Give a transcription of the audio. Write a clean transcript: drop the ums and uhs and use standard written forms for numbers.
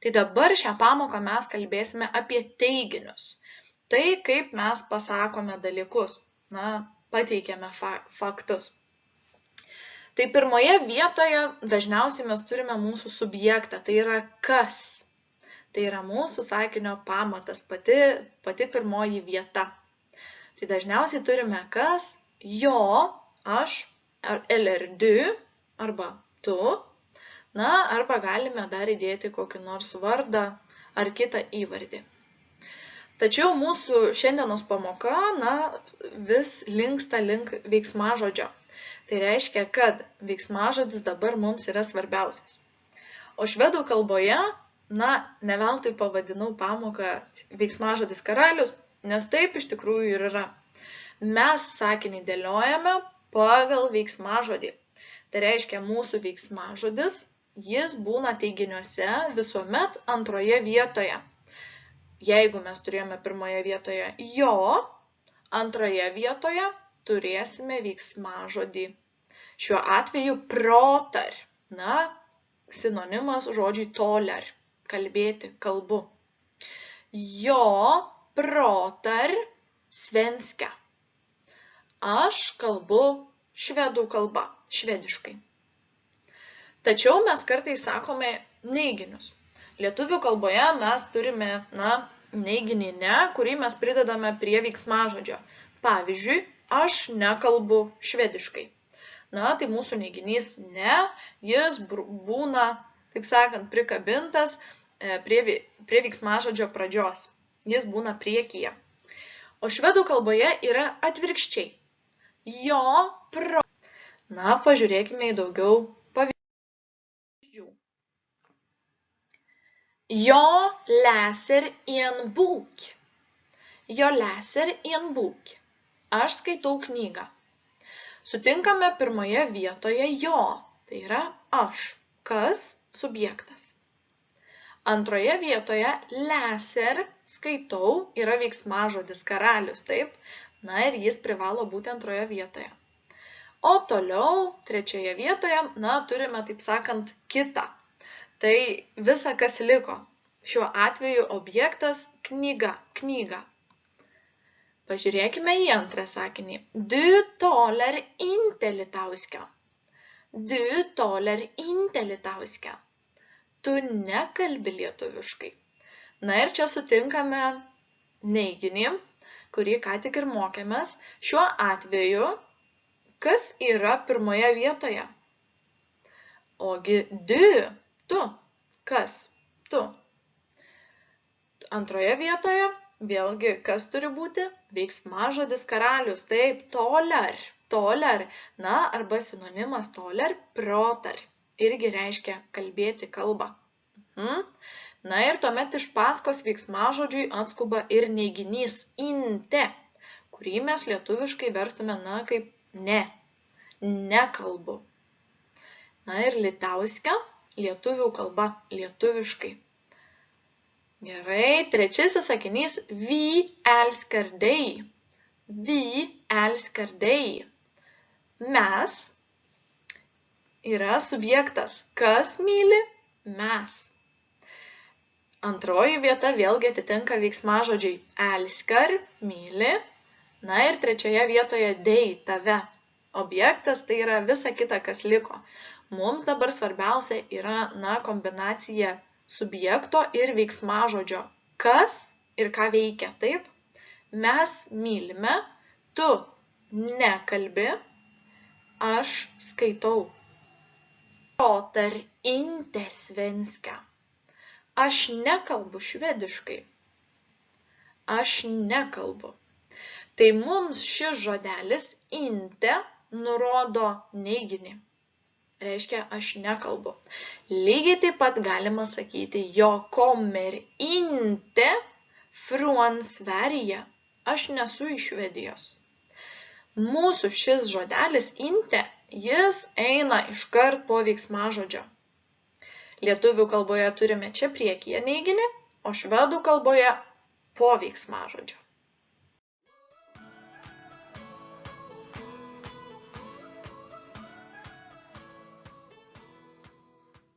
Tai dabar šią pamoką mes kalbėsime apie teiginius. Tai kaip mes pasakome dalykus, pateikiame faktus. Tai pirmoje vietoje dažniausiai mes turime mūsų subjektą, tai yra kas. Tai yra mūsų sakinio pamatas, pati pirmoji vieta. Tai dažniausiai turime kas, jo, aš, elle ir du, arba tu, arba galime dar įdėti kokį nors vardą ar kitą įvardį. Tačiau mūsų šiandienos pamoka, vis linksta link veiksmažodžio. Tai reiškia, kad veiksmažodis dabar mums yra svarbiausias. O švedų kalboje, ne veltui pavadinau pamoką veiksmažodis karalius, nes taip iš tikrųjų ir yra. Mes sakinį dėliojame pagal veiksmažodį. Tai reiškia, mūsų veiksmažodis, jis būna teiginiuose visuomet antroje vietoje. Jeigu mes turėjome pirmoje vietoje jo, antroje vietoje turėsime veiksmažodį. Šiuo atveju protar, sinonimas žodžiui toler, kalbėti, kalbu. Jo protar svenska. Aš kalbu švedų kalba, švediškai. Tačiau mes kartais sakome neiginius. Lietuvių kalboje mes turime, neiginį ne, kurį mes pridedame prie veiksmažodžio. Pavyzdžiui, aš nekalbu švediškai. Tai mūsų neiginys ne, jis būna, taip sakant, prikabintas prie veiksmažodžio pradžios. Jis būna priekyje. O švedų kalboje yra atvirkščiai. Jo pro. Pažiūrėkime į daugiau pavyzdžių. Jag läser en bok. Jag läser en bok. Aš skaitau knygą. Sutinkame pirmoje vietoje jo, tai yra aš, kas subjektas. Antroje vietoje läser, skaitau, yra veiksmažodis karalius, taip? Ir jis privalo būti antroje vietoje. O toliau, trečioje vietoje, turime, taip sakant, kitą. Tai visa, kas liko. Šiuo atveju objektas knyga, knyga. Pažiūrėkime į antrą sakinį. Du talar inte litauiska. Du talar inte litauiska. Tu nekalbi lietuviškai. Ir čia sutinkame neiginį, kurį ką tik ir mokėmės. Šiuo atveju, kas yra pirmoje vietoje? Ogi du, tu. Kas? Tu. Antroje vietoje, vėlgi, kas turi būti? Veiksmažodis karalius, taip, toler, toler, arba sinonimas toler, protar, irgi reiškia kalbėti kalbą. Ir tuomet iš paskos veiksmažodžiui atskuba ir neiginys inte, kurį mes lietuviškai verstume, kaip ne, nekalbu. Ir litauiska, lietuvių kalba, lietuviškai. Gerai, trečiasis sakinys, vi älskar dig. Vi älskar dig. Mes yra subjektas. Kas myli? Mes. Antroji vieta vėlgi atitinka veiksmažodžiai älskar, myli. Ir trečioje vietoje dei, tave. Objektas tai yra visa kita, kas liko. Mums dabar svarbiausia yra, kombinacija subjekto ir veiksmažodžio. Kas ir ką veikia, taip? Mes mylime, tu nekalbi, aš skaitau. Pratar inte svenska. Aš nekalbu švediškai. Aš nekalbu. Tai mums šis žodelis inte nurodo neiginį. Reiškia, aš nekalbu. Lygiai taip pat galima sakyti, jag kommer inte från Sverige. Aš nesu iš Švedijos. Mūsų šis žodelis inte, jis eina iškart po veiksmažodžio. Lietuvių kalboje turime čia priekyje neiginį, o švedų kalboje po veiksmažodžio.